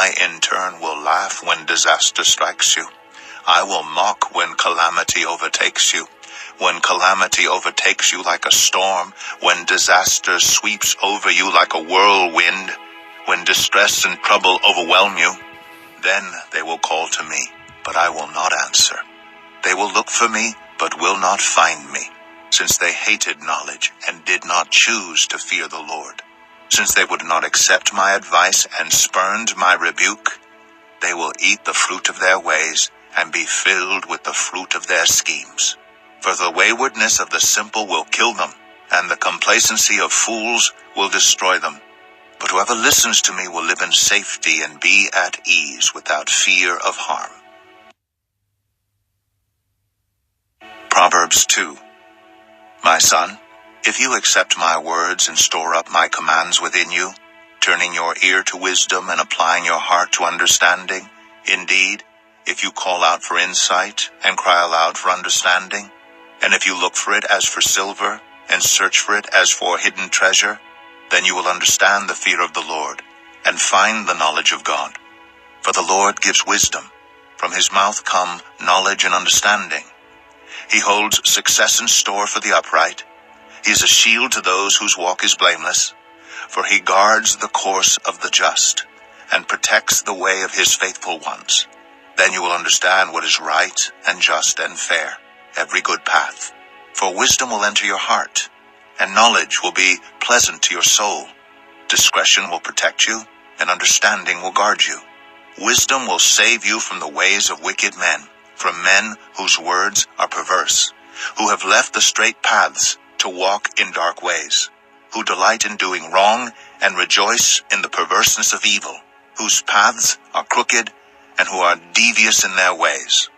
I in turn will laugh when disaster strikes you. I will mock when calamity overtakes you. When calamity overtakes you like a storm, when disaster sweeps over you like a whirlwind, when distress and trouble overwhelm you, then they will call to me, but I will not answer. They will look for me, but will not find me, since they hated knowledge and did not choose to fear the Lord. Since they would not accept my advice and spurned my rebuke, they will eat the fruit of their ways and be filled with the fruit of their schemes. For the waywardness of the simple will kill them, and the complacency of fools will destroy them. But whoever listens to me will live in safety and be at ease without fear of harm. Proverbs 2. My son, if you accept my words and store up my commands within you, turning your ear to wisdom and applying your heart to understanding, indeed, if you call out for insight and cry aloud for understanding, and if you look for it as for silver and search for it as for hidden treasure, then you will understand the fear of the Lord and find the knowledge of God. For the Lord gives wisdom. From his mouth come knowledge and understanding. He holds success in store for the upright. He is a shield to those whose walk is blameless. For he guards the course of the just and protects the way of his faithful ones. Then you will understand what is right and just and fair, every good path. For wisdom will enter your heart, and knowledge will be pleasant to your soul. Discretion will protect you, and understanding will guard you. Wisdom will save you from the ways of wicked men, from men whose words are perverse, who have left the straight paths to walk in dark ways, who delight in doing wrong and rejoice in the perverseness of evil, whose paths are crooked and who are devious in their ways.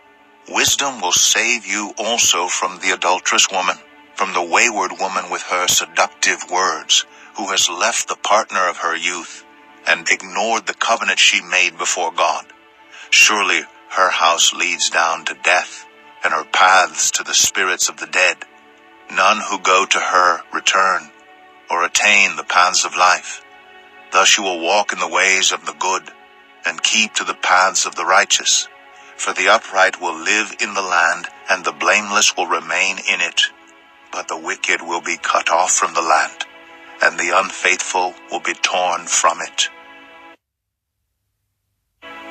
Wisdom will save you also from the adulterous woman, from the wayward woman with her seductive words, who has left the partner of her youth and ignored the covenant she made before God. Surely her house leads down to death, and her paths to the spirits of the dead. None who go to her return or attain the paths of life. Thus you will walk in the ways of the good and keep to the paths of the righteous. For the upright will live in the land, and the blameless will remain in it. But the wicked will be cut off from the land, and the unfaithful will be torn from it.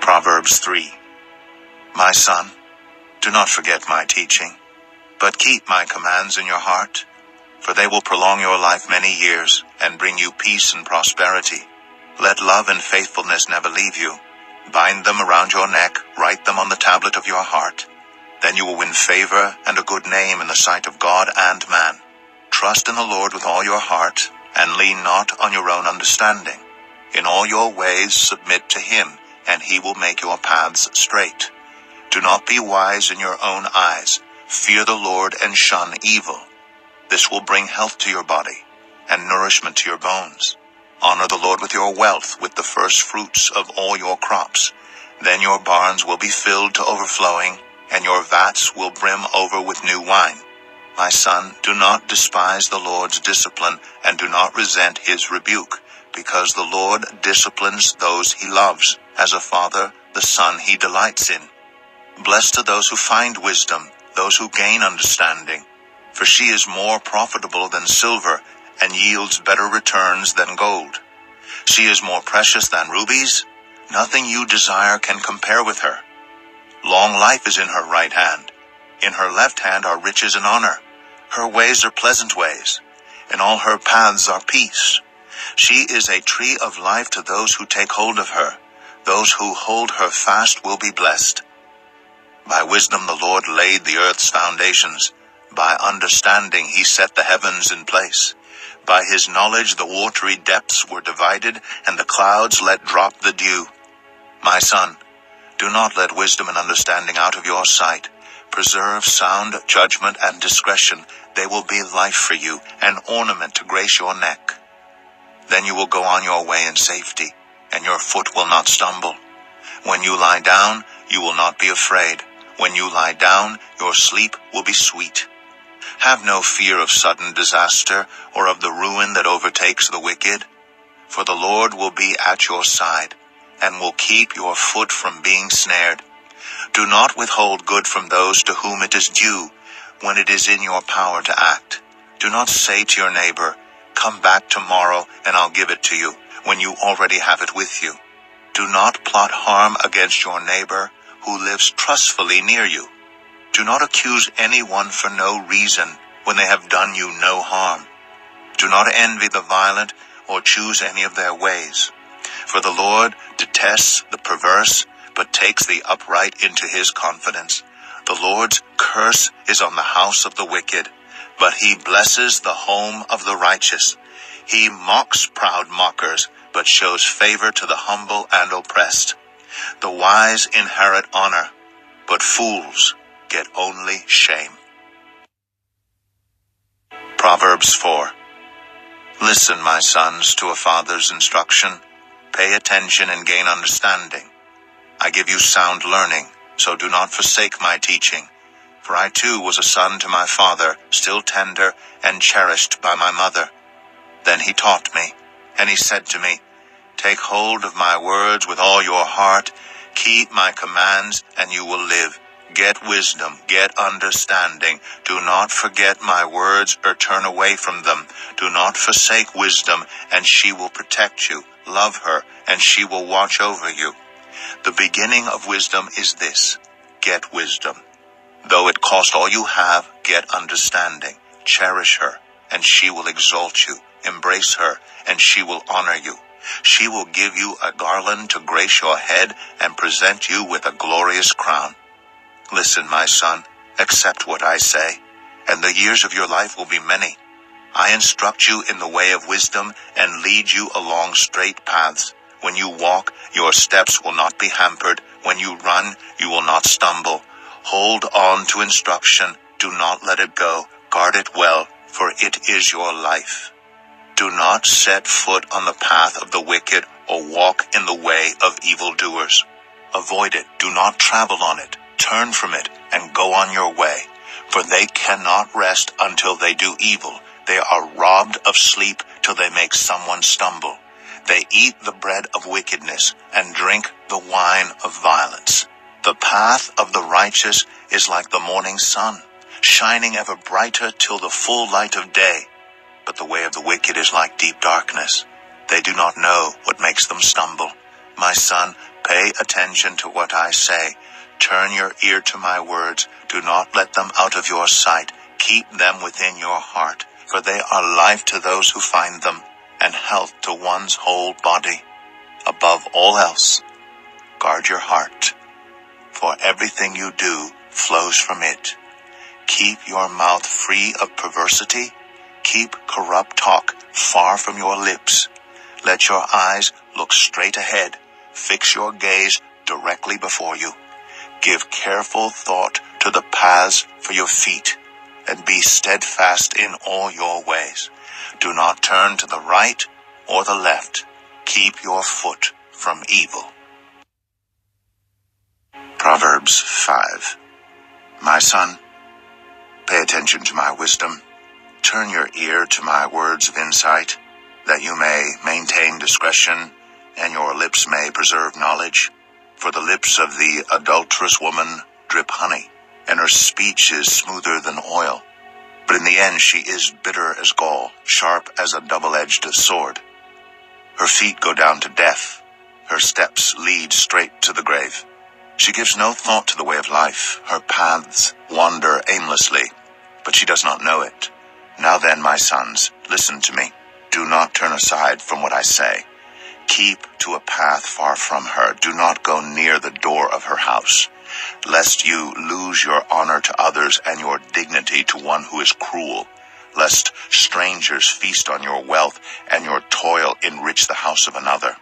Proverbs 3. My son, do not forget my teaching, but keep my commands in your heart, for they will prolong your life many years and bring you peace and prosperity. Let love and faithfulness never leave you. Bind them around your neck, write them on the tablet of your heart. Then you will win favor and a good name in the sight of God and man. Trust in the Lord with all your heart, and lean not on your own understanding. In all your ways submit to him, and he will make your paths straight. Do not be wise in your own eyes. Fear the Lord and shun evil. This will bring health to your body and nourishment to your bones. Honor the Lord with your wealth, with the first fruits of all your crops. Then your barns will be filled to overflowing, and your vats will brim over with new wine. My son, do not despise the Lord's discipline, and do not resent his rebuke, because the Lord disciplines those he loves. As a father, the son he delights in. Blessed are those who find wisdom, those who gain understanding. For she is more profitable than silver, and yields better returns than gold. She is more precious than rubies. Nothing you desire can compare with her. Long life is in her right hand. In her left hand are riches and honor. Her ways are pleasant ways. In all her paths are peace. She is a tree of life to those who take hold of her. Those who hold her fast will be blessed. By wisdom the Lord laid the earth's foundations. By understanding he set the heavens in place. By his knowledge the watery depths were divided, and the clouds let drop the dew. My son, do not let wisdom and understanding out of your sight. Preserve sound judgment and discretion. They will be life for you, an ornament to grace your neck. Then you will go on your way in safety, and your foot will not stumble. When you lie down, you will not be afraid. When you lie down, your sleep will be sweet. Have no fear of sudden disaster or of the ruin that overtakes the wicked, for the Lord will be at your side, and will keep your foot from being snared. Do not withhold good from those to whom it is due, when it is in your power to act. Do not say to your neighbor, "Come back tomorrow and I'll give it to you," when you already have it with you. Do not plot harm against your neighbor who lives trustfully near you. Do not accuse anyone for no reason when they have done you no harm. Do not envy the violent or choose any of their ways. For the Lord detests the perverse, but takes the upright into his confidence. The Lord's curse is on the house of the wicked, but he blesses the home of the righteous. He mocks proud mockers, but shows favor to the humble and oppressed. The wise inherit honor, but fools get only shame. Proverbs 4. Listen, my sons, to a father's instruction. Pay attention and gain understanding. I give you sound learning, so do not forsake my teaching. For I too was a son to my father, still tender and cherished by my mother. Then he taught me, and he said to me, "Take hold of my words with all your heart. Keep my commands, and you will live. Get wisdom, get understanding. Do not forget my words or turn away from them. Do not forsake wisdom, and she will protect you. Love her, and she will watch over you. The beginning of wisdom is this: get wisdom. Though it cost all you have, get understanding. Cherish her, and she will exalt you. Embrace her, and she will honor you. She will give you a garland to grace your head and present you with a glorious crown. Listen, my son, accept what I say, and the years of your life will be many. I instruct you in the way of wisdom and lead you along straight paths. When you walk, your steps will not be hampered. When you run, you will not stumble. Hold on to instruction. Do not let it go. Guard it well, for it is your life. Do not set foot on the path of the wicked or walk in the way of evildoers. Avoid it. Do not travel on it. Turn from it and go on your way, for they cannot rest until they do evil. They are robbed of sleep till they make someone stumble. They eat the bread of wickedness and drink the wine of violence. The path of the righteous is like the morning sun, shining ever brighter till the full light of day. But the way of the wicked is like deep darkness. They do not know what makes them stumble. My son, pay attention to what I say. Turn your ear to my words. Do not let them out of your sight. Keep them within your heart, for they are life to those who find them, and health to one's whole body. Above all else, guard your heart, for everything you do flows from it. Keep your mouth free of perversity. Keep corrupt talk far from your lips. Let your eyes look straight ahead. Fix your gaze directly before you. Give careful thought to the paths for your feet, and be steadfast in all your ways. Do not turn to the right or the left. Keep your foot from evil. Proverbs 5. My son, pay attention to my wisdom. Turn your ear to my words of insight, that you may maintain discretion, and your lips may preserve knowledge. For the lips of the adulterous woman drip honey, and her speech is smoother than oil. But in the end she is bitter as gall, sharp as a double-edged sword. Her feet go down to death. Her steps lead straight to the grave. She gives no thought to the way of life. Her paths wander aimlessly, but she does not know it. Now then, my sons, listen to me. Do not turn aside from what I say. Keep to a path far from her. Do not go near the door of her house, lest you lose your honor to others and your dignity to one who is cruel, lest strangers feast on your wealth and your toil enrich the house of another.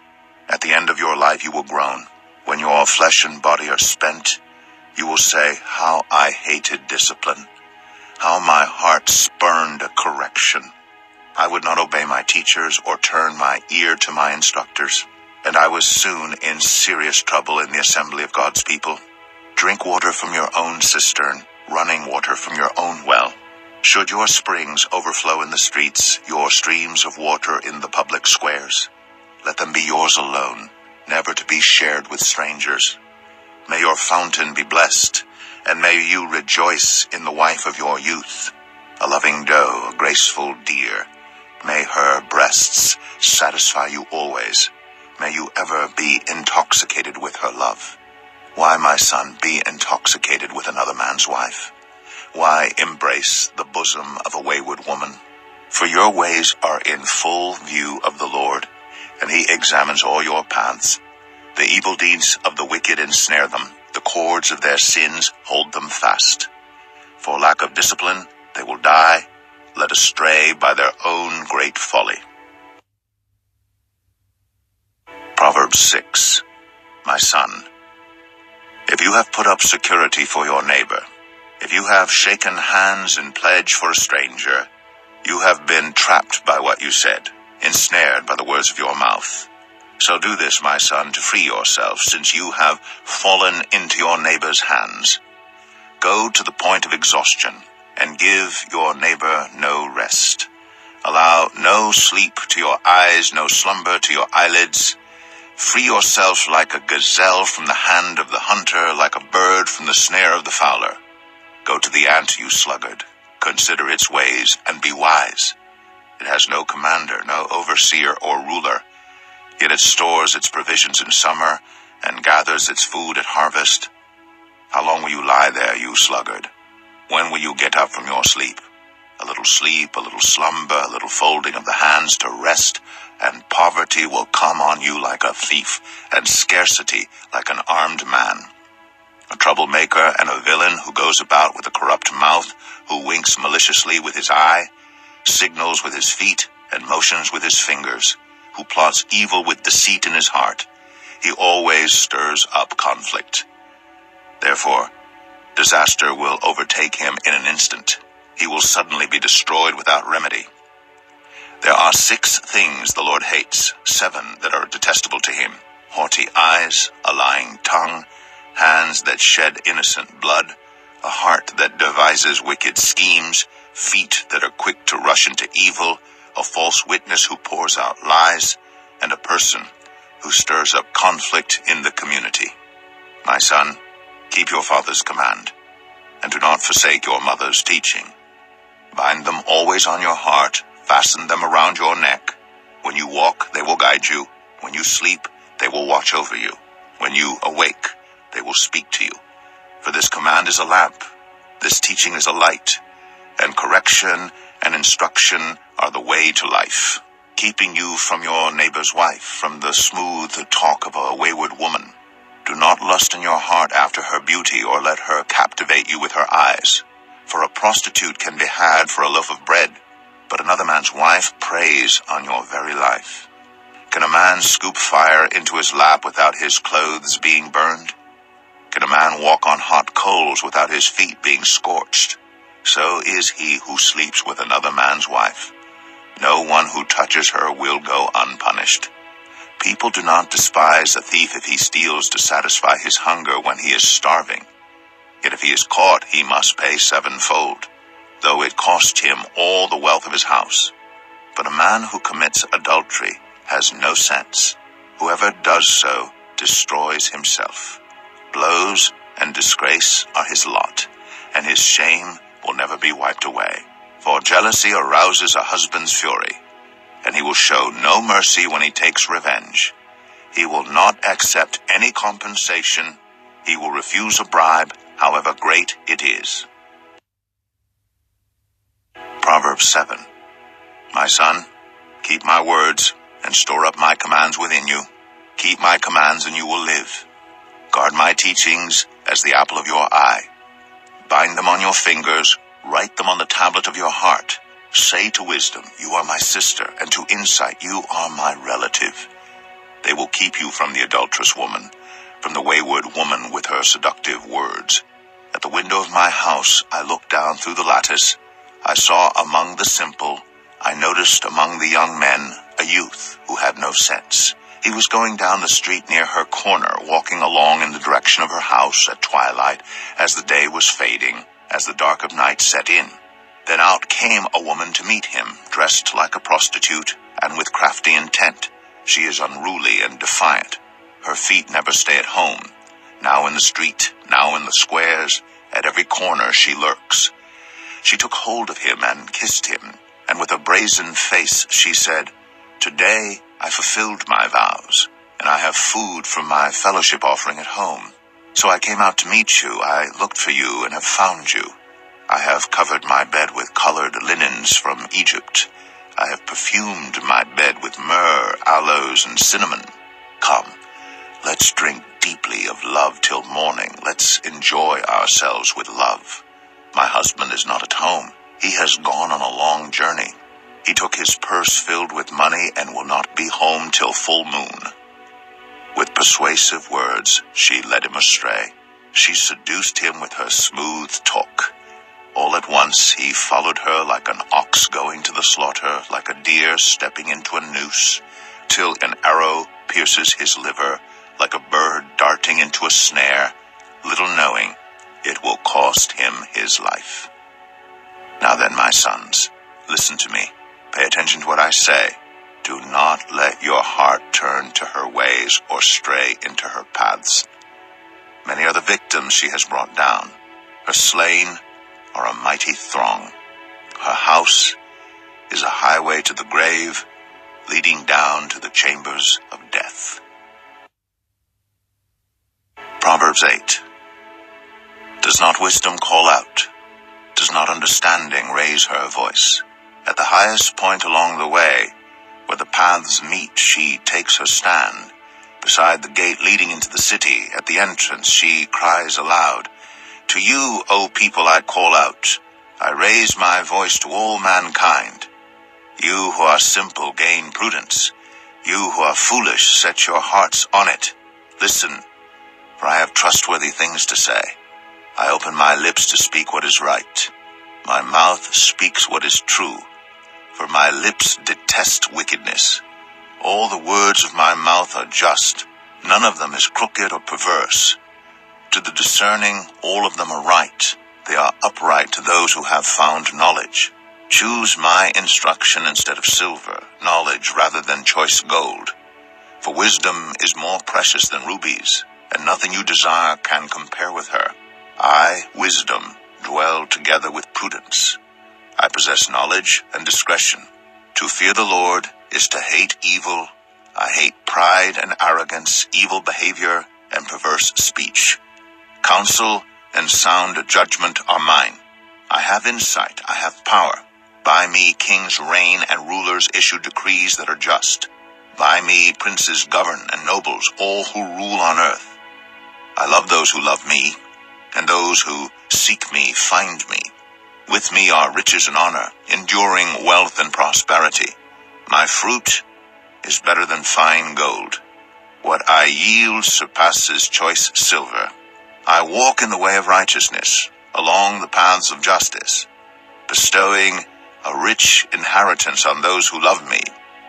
At the end of your life you will groan. When your flesh and body are spent, you will say, "How I hated discipline, how my heart spurned correction. I would not obey my teachers or turn my ear to my instructors, and I was soon in serious trouble in the assembly of God's people. Drink water from your own cistern, running water from your own well. Should your springs overflow in the streets, your streams of water in the public squares, let them be yours alone. never to be shared with strangers. May your fountain be blessed, and may you rejoice in the wife of your youth, a loving doe, a graceful deer. May her breasts satisfy you always. May you ever be intoxicated with her love. Why, my son, be intoxicated with another man's wife? Why embrace the bosom of a wayward woman? For your ways are in full view of the Lord, and he examines all your paths. The evil deeds of the wicked ensnare them. The cords of their sins hold them fast. For lack of discipline, they will die, led astray by their own great folly. Proverbs 6. My son, if you have put up security for your neighbor, if you have shaken hands in pledge for a stranger, you have been trapped by what you said, ensnared by the words of your mouth. So do this, my son, to free yourself, since you have fallen into your neighbor's hands. Go to the point of exhaustion, and give your neighbor no rest. Allow no sleep to your eyes, no slumber to your eyelids. Free yourself like a gazelle from the hand of the hunter, like a bird from the snare of the fowler. Go to the ant, you sluggard. Consider its ways, and be wise. It has no commander, no overseer or ruler, yet it stores its provisions in summer, and gathers its food at harvest. How long will you lie there, you sluggard? When will you get up from your sleep? A little sleep, a little slumber, a little folding of the hands to rest, and poverty will come on you like a thief, and scarcity like an armed man. A troublemaker and a villain who goes about with a corrupt mouth, who winks maliciously with his eye, signals with his feet, and motions with his fingers, who plots evil with deceit in his heart. He always stirs up conflict. Therefore, disaster will overtake him in an instant. He will suddenly be destroyed without remedy. There are 6 things the Lord hates, 7 that are detestable to him: haughty eyes, a lying tongue, hands that shed innocent blood, a heart that devises wicked schemes, feet that are quick to rush into evil, a false witness who pours out lies, and a person who stirs up conflict in the community. My son, keep your father's command, and do not forsake your mother's teaching. Bind them always on your heart, fasten them around your neck. When you walk, they will guide you. When you sleep, they will watch over you. When you awake, they will speak to you. For this command is a lamp, this teaching is a light, and correction and instruction are the way to life, keeping you from your neighbor's wife, from the smooth talk of a wayward woman. Do not lust in your heart after her beauty, or let her captivate you with her eyes. For a prostitute can be had for a loaf of bread, but another man's wife preys on your very life. Can a man scoop fire into his lap without his clothes being burned? Can a man walk on hot coals without his feet being scorched? So is he who sleeps with another man's wife. No one who touches her will go unpunished. People do not despise a thief if he steals to satisfy his hunger when he is starving. Yet if he is caught, he must pay 7-fold, though it cost him all the wealth of his house. But a man who commits adultery has no sense. Whoever does so destroys himself. Blows and disgrace are his lot, and his shame will never be wiped away. For jealousy arouses a husband's fury, and he will show no mercy when he takes revenge. He will not accept any compensation. He will refuse a bribe, however great it is. Proverbs 7. My son, keep my words and store up my commands within you. Keep my commands and you will live. Guard my teachings as the apple of your eye. Bind them on your fingers, write them on the tablet of your heart. Say to wisdom, you are my sister, and to insight, you are my relative. They will keep you from the adulterous woman, from the wayward woman with her seductive words. At the window of my house I looked down through the lattice. I saw among the simple, I noticed among the young men, a youth who had no sense. He was going down the street near her corner, walking along in the direction of her house at twilight, as the day was fading, as the dark of night set in. Then out came a woman to meet him, dressed like a prostitute, and with crafty intent. She is unruly and defiant. Her feet never stay at home. Now in the street, now in the squares, at every corner she lurks. She took hold of him and kissed him, and with a brazen face she said, "Today I fulfilled my vows, and I have food from my fellowship offering at home. So I came out to meet you. I looked for you and have found you. I have covered my bed with colored linens from Egypt. I have perfumed my bed with myrrh, aloes, and cinnamon. Come, let's drink deeply of love till morning. Let's enjoy ourselves with love. My husband is not at home. He has gone on a long journey. He took his purse filled with money and will not be home till full moon." With persuasive words, she led him astray. She seduced him with her smooth talk. All at once he followed her like an ox going to the slaughter, like a deer stepping into a noose, till an arrow pierces his liver, like a bird darting into a snare, little knowing it will cost him his life. Now then, my sons, listen to me. Pay attention to what I say. Do not let your heart turn to her ways or stray into her paths. Many are the victims she has brought down. Her slain are a mighty throng. Her house is a highway to the grave, leading down to the chambers of death. Proverbs 8. Does not wisdom call out? Does not understanding raise her voice? At the highest point along the way, where the paths meet, she takes her stand. Beside the gate leading into the city, at the entrance, she cries aloud, "To you, O people, I call out. I raise my voice to all mankind. You who are simple gain prudence. You who are foolish set your hearts on it. Listen, for I have trustworthy things to say. I open my lips to speak what is right. My mouth speaks what is true, for my lips detest wickedness. All the words of my mouth are just. None of them is crooked or perverse. To the discerning, all of them are right. They are upright to those who have found knowledge. Choose my instruction instead of silver, knowledge rather than choice gold. For wisdom is more precious than rubies, and nothing you desire can compare with her. I, wisdom, dwell together with prudence. I possess knowledge and discretion. To fear the Lord is to hate evil. I hate pride and arrogance, evil behavior, and perverse speech. Counsel and sound judgment are mine. I have insight, I have power. By me kings reign and rulers issue decrees that are just. By me princes govern and nobles, all who rule on earth. I love those who love me, and those who seek me find me. With me are riches and honor, enduring wealth and prosperity. My fruit is better than fine gold. What I yield surpasses choice silver. I walk in the way of righteousness, along the paths of justice, bestowing a rich inheritance on those who love me,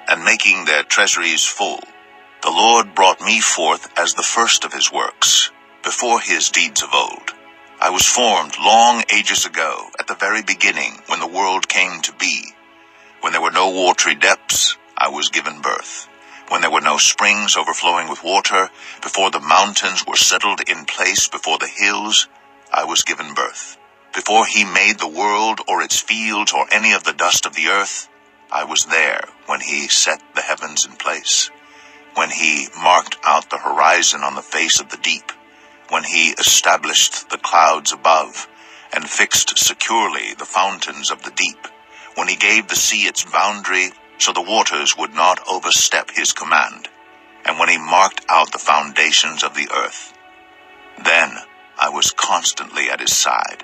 and making their treasuries full. The Lord brought me forth as the first of his works, before his deeds of old. I was formed long ages ago, at the very beginning, when the world came to be. When there were no watery depths, I was given birth. When there were no springs overflowing with water, before the mountains were settled in place, before the hills, I was given birth. Before he made the world or its fields or any of the dust of the earth, I was there when he set the heavens in place. When he marked out the horizon on the face of the deep. When he established the clouds above and fixed securely the fountains of the deep. When he gave the sea its boundary so the waters would not overstep his command. And when he marked out the foundations of the earth. Then I was constantly at his side.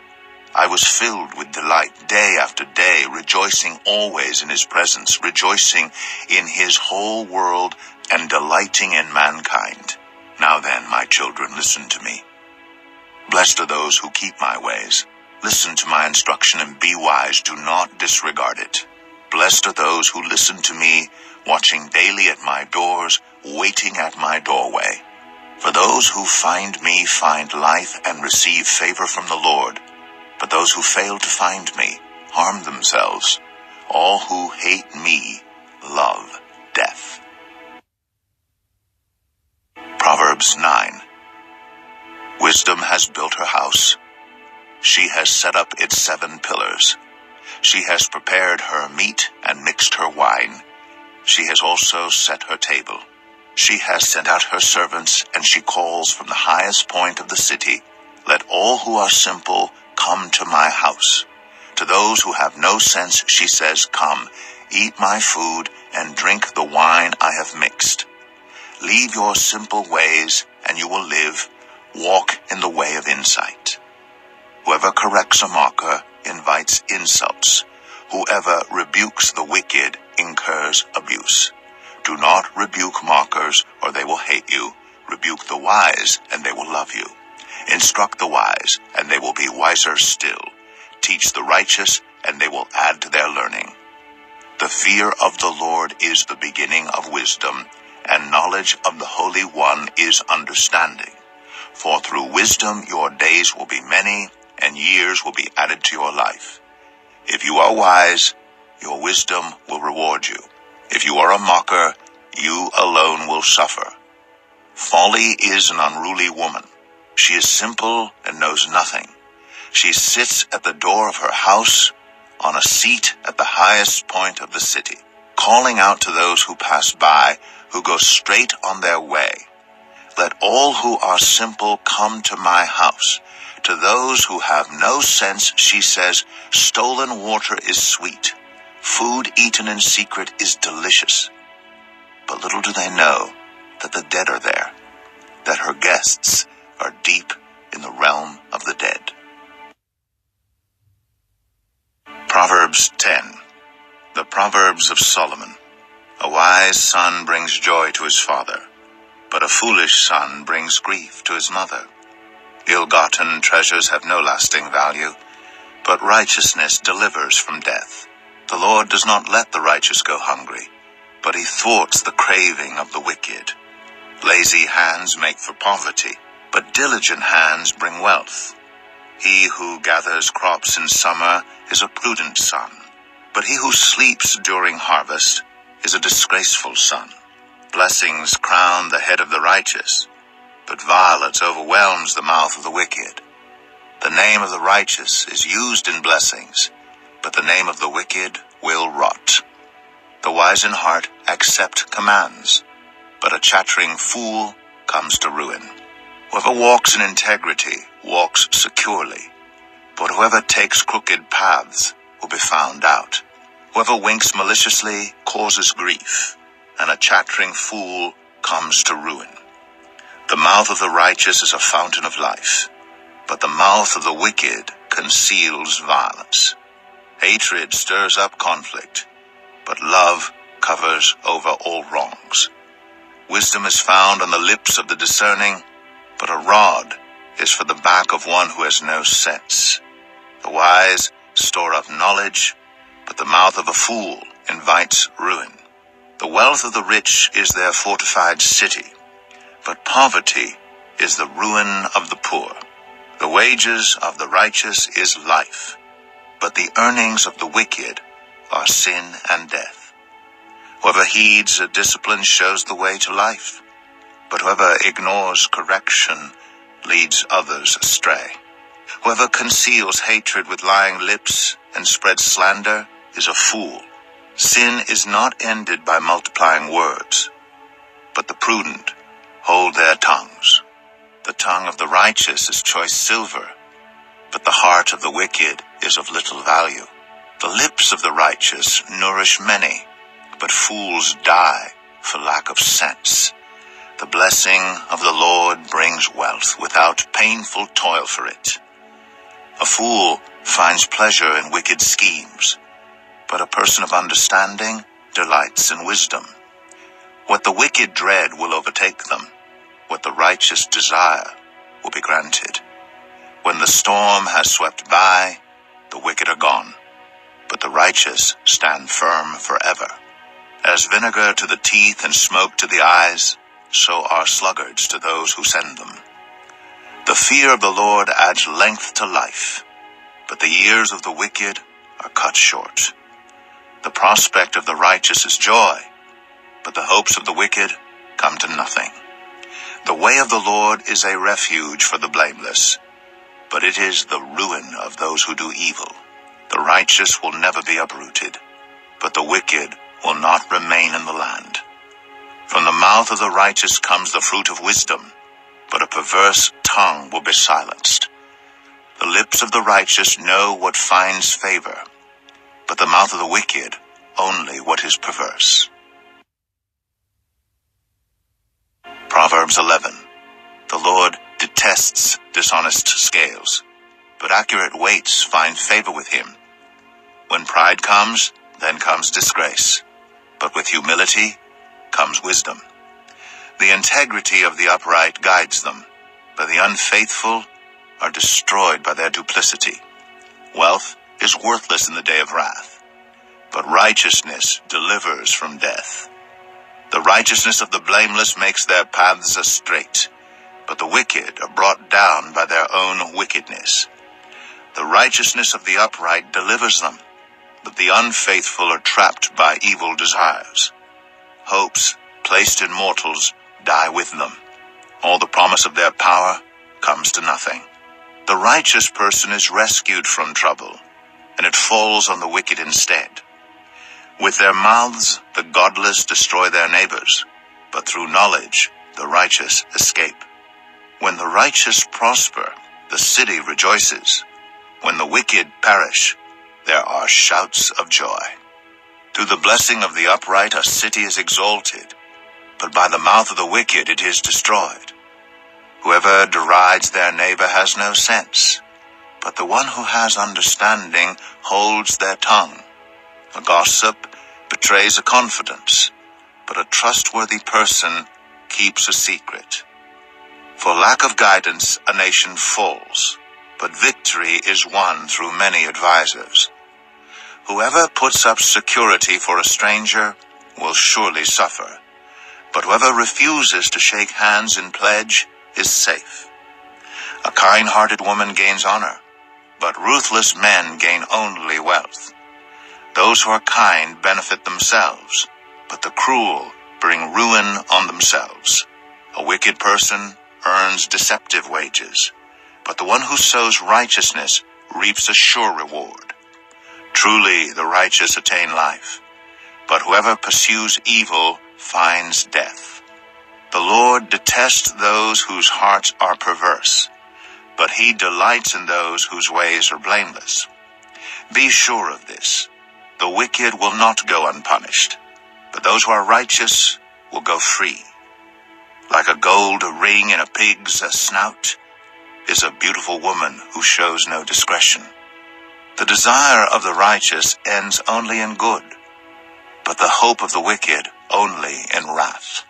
I was filled with delight day after day, rejoicing always in his presence, rejoicing in his whole world and delighting in mankind. Now then, my children, listen to me. Blessed are those who keep my ways. Listen to my instruction and be wise. Do not disregard it. Blessed are those who listen to me, watching daily at my doors, waiting at my doorway. For those who find me find life and receive favor from the Lord. But those who fail to find me harm themselves. All who hate me love death. Proverbs Proverbs 9. Wisdom has built her house. She has set up its 7 pillars. She has prepared her meat and mixed her wine. She has also set her table. She has sent out her servants, and she calls from the highest point of the city, "Let all who are simple come to my house." To those who have no sense she says, "Come, eat my food and drink the wine I have mixed. Leave your simple ways, and you will live. Walk in the way of insight." Whoever corrects a mocker invites insults. Whoever rebukes the wicked incurs abuse. Do not rebuke mockers, or they will hate you. Rebuke the wise, and they will love you. Instruct the wise, and they will be wiser still. Teach the righteous, and they will add to their learning. The fear of the Lord is the beginning of wisdom, and knowledge of the Holy One is understanding. For through wisdom your days will be many, and years will be added to your life. If you are wise, your wisdom will reward you. If you are a mocker, you alone will suffer. Folly is an unruly woman. She is simple and knows nothing. She sits at the door of her house, on a seat at the highest point of the city, calling out to those who pass by, who go straight on their way. "Let all who are simple come to my house." To those who have no sense she says, "Stolen water is sweet. Food eaten in secret is delicious." But little do they know that the dead are there, that her guests are deep in the realm of the dead. Proverbs 10. The Proverbs of Solomon. A wise son brings joy to his father, but a foolish son brings grief to his mother. Ill-gotten treasures have no lasting value, but righteousness delivers from death. The Lord does not let the righteous go hungry, but he thwarts the craving of the wicked. Lazy hands make for poverty, but diligent hands bring wealth. He who gathers crops in summer is a prudent son, but he who sleeps during harvest is a disgraceful son. Blessings crown the head of the righteous, but violence overwhelms the mouth of the wicked. The name of the righteous is used in blessings, but the name of the wicked will rot. The wise in heart accept commands, but a chattering fool comes to ruin. Whoever walks in integrity walks securely, but whoever takes crooked paths will be found out. Whoever winks maliciously causes grief, and a chattering fool comes to ruin. The mouth of the righteous is a fountain of life, but the mouth of the wicked conceals violence. Hatred stirs up conflict, but love covers over all wrongs. Wisdom is found on the lips of the discerning, but a rod is for the back of one who has no sense. The wise store up knowledge, but the mouth of a fool invites ruin. The wealth of the rich is their fortified city, but poverty is the ruin of the poor. The wages of the righteous is life, but the earnings of the wicked are sin and death. Whoever heeds a discipline shows the way to life, but whoever ignores correction leads others astray. Whoever conceals hatred with lying lips and spreads slander is a fool. Sin is not ended by multiplying words, but the prudent hold their tongues. The tongue of the righteous is choice silver, but the heart of the wicked is of little value. The lips of the righteous nourish many, but fools die for lack of sense. The blessing of the Lord brings wealth without painful toil for it. A fool finds pleasure in wicked schemes, but a person of understanding delights in wisdom. What the wicked dread will overtake them. What the righteous desire will be granted. When the storm has swept by, the wicked are gone, but the righteous stand firm forever. As vinegar to the teeth and smoke to the eyes, so are sluggards to those who send them. The fear of the Lord adds length to life, but the years of the wicked are cut short. The prospect of the righteous is joy, but the hopes of the wicked come to nothing. The way of the Lord is a refuge for the blameless, but it is the ruin of those who do evil. The righteous will never be uprooted, but the wicked will not remain in the land. From the mouth of the righteous comes the fruit of wisdom, but a perverse tongue will be silenced. The lips of the righteous know what finds favor, but the mouth of the wicked only what is perverse. Proverbs 11. The Lord detests dishonest scales, but accurate weights find favor with him. When pride comes, then comes disgrace, but with humility comes wisdom. The integrity of the upright guides them, but the unfaithful are destroyed by their duplicity. Wealth is worthless in the day of wrath, but righteousness delivers from death. The righteousness of the blameless makes their paths straight, but the wicked are brought down by their own wickedness. The righteousness of the upright delivers them, but the unfaithful are trapped by evil desires. Hopes placed in mortals die with them. All the promise of their power comes to nothing. The righteous person is rescued from trouble, and it falls on the wicked instead. With their mouths the godless destroy their neighbors, but through knowledge the righteous escape. When the righteous prosper, the city rejoices. When the wicked perish, there are shouts of joy. Through the blessing of the upright a city is exalted, but by the mouth of the wicked it is destroyed. Whoever derides their neighbor has no sense, but the one who has understanding holds their tongue. A gossip betrays a confidence, but a trustworthy person keeps a secret. For lack of guidance a nation falls, but victory is won through many advisers. Whoever puts up security for a stranger will surely suffer, but whoever refuses to shake hands in pledge is safe. A kind-hearted woman gains honor, but ruthless men gain only wealth. Those who are kind benefit themselves, but the cruel bring ruin on themselves. A wicked person earns deceptive wages, but the one who sows righteousness reaps a sure reward. Truly the righteous attain life, but whoever pursues evil finds death. The Lord detests those whose hearts are perverse, but he delights in those whose ways are blameless. Be sure of this: the wicked will not go unpunished, but those who are righteous will go free. Like a gold ring in a pig's snout is a beautiful woman who shows no discretion. The desire of the righteous ends only in good, but the hope of the wicked only in wrath.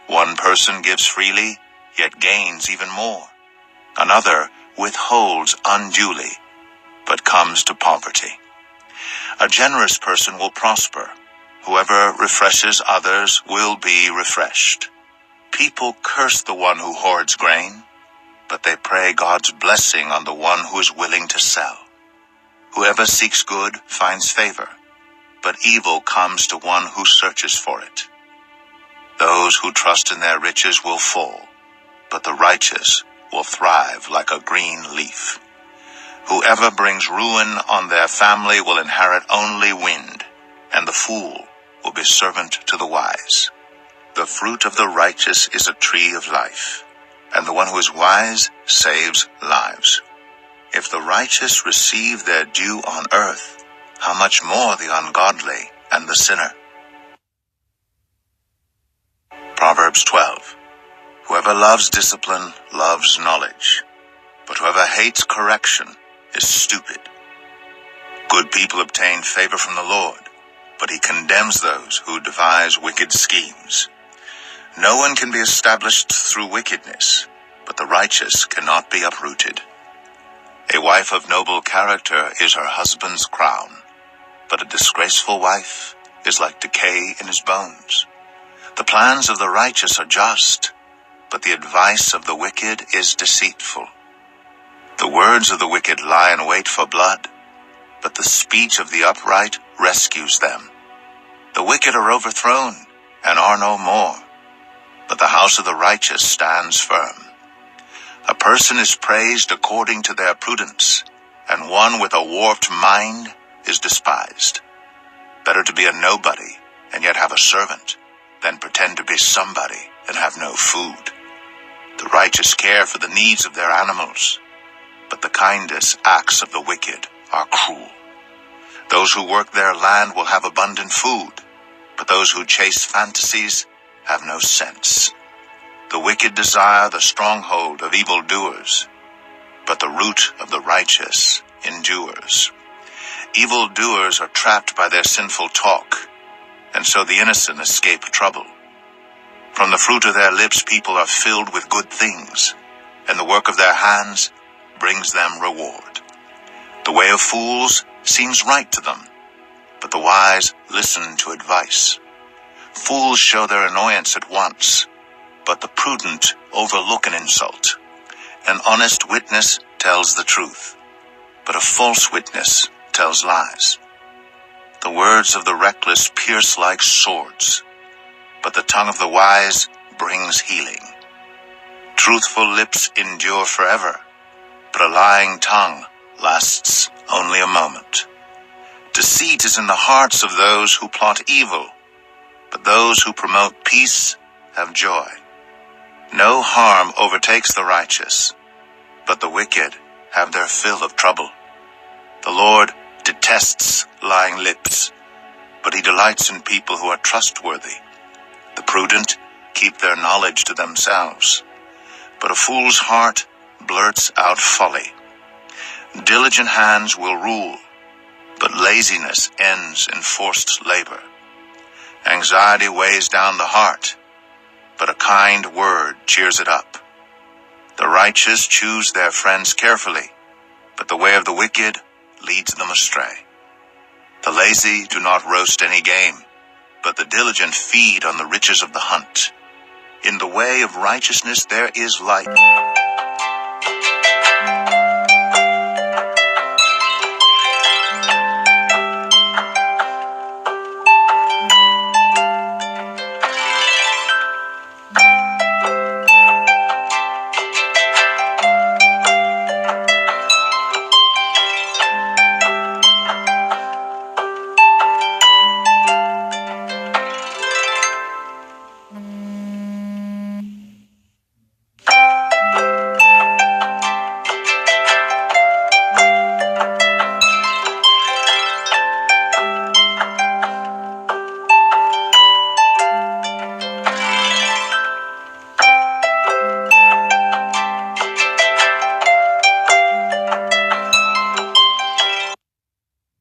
One person gives freely, yet gains even more. Another withholds unduly, but comes to poverty. A generous person will prosper. Whoever refreshes others will be refreshed. People curse the one who hoards grain, but they pray God's blessing on the one who is willing to sell. Whoever seeks good finds favor, but evil comes to one who searches for it. Those who trust in their riches will fall, but the righteous will thrive like a green leaf. Whoever brings ruin on their family will inherit only wind, and the fool will be servant to the wise. The fruit of the righteous is a tree of life, and the one who is wise saves lives. If the righteous receive their due on earth, how much more the ungodly and the sinner? Proverbs 12. Whoever loves discipline loves knowledge, but whoever hates correction is stupid. Good people obtain favor from the Lord, but he condemns those who devise wicked schemes. No one can be established through wickedness, but the righteous cannot be uprooted. A wife of noble character is her husband's crown, but a disgraceful wife is like decay in his bones. The plans of the righteous are just, but the advice of the wicked is deceitful. The words of the wicked lie in wait for blood, but the speech of the upright rescues them. The wicked are overthrown and are no more, but the house of the righteous stands firm. A person is praised according to their prudence, and one with a warped mind is despised. Better to be a nobody and yet have a servant than pretend to be somebody and have no food. The righteous care for the needs of their animals, but the kindest acts of the wicked are cruel. Those who work their land will have abundant food, but those who chase fantasies have no sense. The wicked desire the stronghold of evildoers, but the root of the righteous endures. Evildoers are trapped by their sinful talk, and so the innocent escape trouble. From the fruit of their lips people are filled with good things, and the work of their hands brings them reward. The way of fools seems right to them, but the wise listen to advice. Fools show their annoyance at once, but the prudent overlook an insult. An honest witness tells the truth, but a false witness tells lies. The words of the reckless pierce like swords, but the tongue of the wise brings healing. Truthful lips endure forever, but a lying tongue lasts only a moment. Deceit is in the hearts of those who plot evil, but those who promote peace have joy. No harm overtakes the righteous, but the wicked have their fill of trouble. The Lord detests lying lips, but he delights in people who are trustworthy. The prudent keep their knowledge to themselves, but a fool's heart blurts out folly. Diligent hands will rule, but laziness ends in forced labor. Anxiety weighs down the heart, but a kind word cheers it up. The righteous choose their friends carefully, but the way of the wicked leads them astray. The lazy do not roast any game, but the diligent feed on the riches of the hunt. In the way of righteousness there is light,